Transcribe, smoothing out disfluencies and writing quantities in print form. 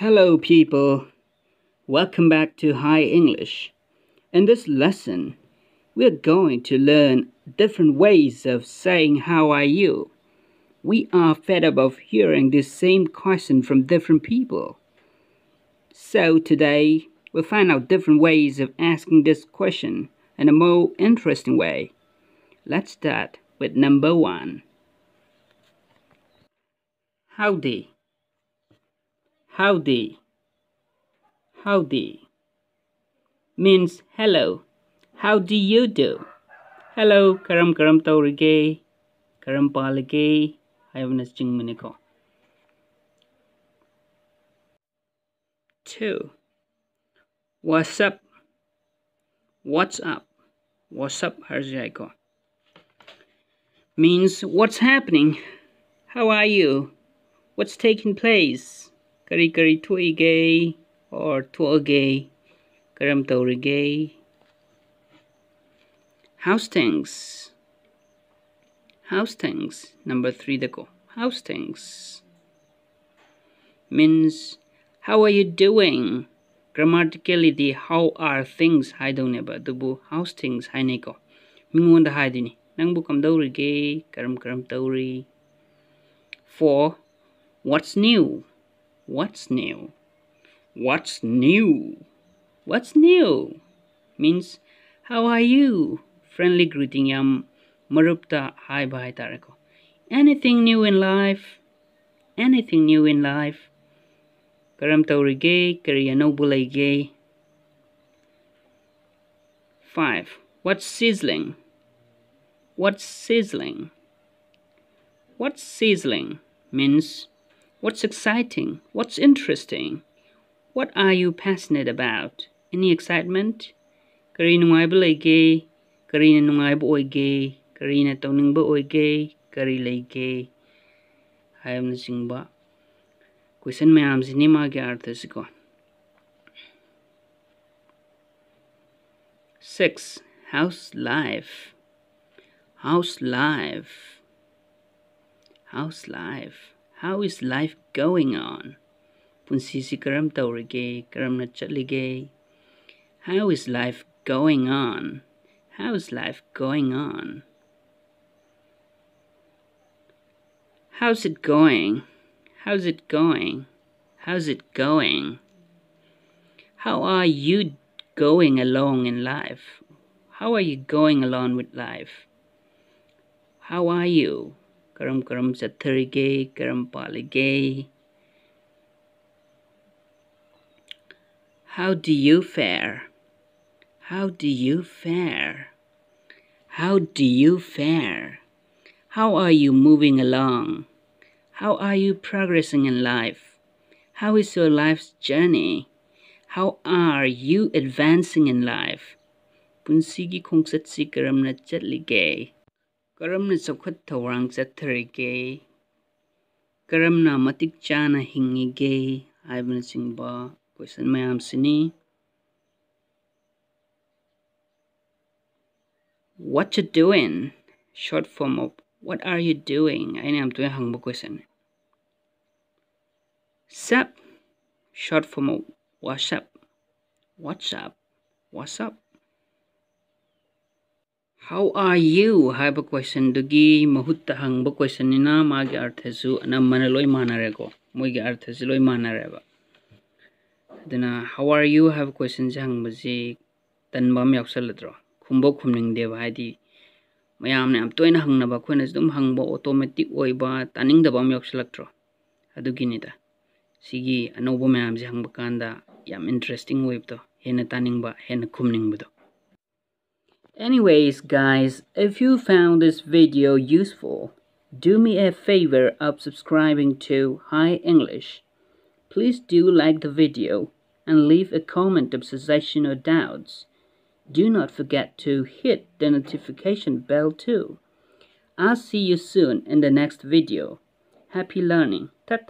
Hello people, welcome back to High English. In this lesson, we're going to learn different ways of saying how are you. We are fed up of hearing this same question from different people. So today, we'll find out different ways of asking this question in a more interesting way. Let's start with number 1. Howdy. Howdy. Howdy means hello. How do you do? Hello, karam tourige, karam palige, hayavnas jingmaniko. 2. What's up? What's up? What's up harjaiko means what's happening? How are you? What's taking place? Kari tuige or tuage, karam tourige. How's things? How's things? Number 3 dako. How's things? Means how are you doing? Grammatically the how are things haidoneba dubu how's things haineko. Mingonda haidini. Nangbu kamdaurige karam tauri. 4. What's new? What's new? What's new? What's new? Means how are you? Friendly greeting yam marupta hi bye tareko. Anything new in life? Anything new in life? Karam taurige kariya nobulege. 5. What's sizzling? What's sizzling? What's sizzling? Means what's exciting? What's interesting? What are you passionate about? Any excitement? Kari nungaiba lege, kari na nungaiba oige, kari na tauningba oige, kari lege. Hayam na singba. Question mayam si nima ke artha siko. 6. How's life? How's life? How's life? How is life going on? Punsisi karam tourige, karam na chatlige. How is life going on? How is life going on? How's it going? How's it going? How's it going? How are you going along in life? How are you going along with life? How are you? Karam chatlige, karam palige. How do you fare? How do you fare? How do you fare? How are you moving along? How are you progressing in life? How is your life's journey? How are you advancing in life? Punsigi khongsatsi karamna chatlige. Karamna chawkhat thawrang chatharige. Karamna matik chana hingige. Haibana chingba question mayam sini. Whatcha doin? Short form of what are you doing? I am doing hangbo question. Sup? Short form of what's up? What's up? What's up? How are you? Haiba question dugi mahutta hangbo question nina magi arthasu anamana loi manareko. Moigi arthasi loi manareba. Dana how are you have questions hangbaji tanbam yaksaladro. Khumbo khumning deba haidi mayamne am toina hangnaba khoina dum hangbo automatic oiba taning daba am yaksalakro. Aduginida. Sigi anobo mayam ji hangba kanda yam interesting oibdo. Hena taningba hena khumningbdo. Anyways guys, if you found this video useful, do me a favor of subscribing to High English. Please do like the video and leave a comment of suggestion or doubts. Do not forget to hit the notification bell too. I'll see you soon in the next video. Happy learning. Ta-ta.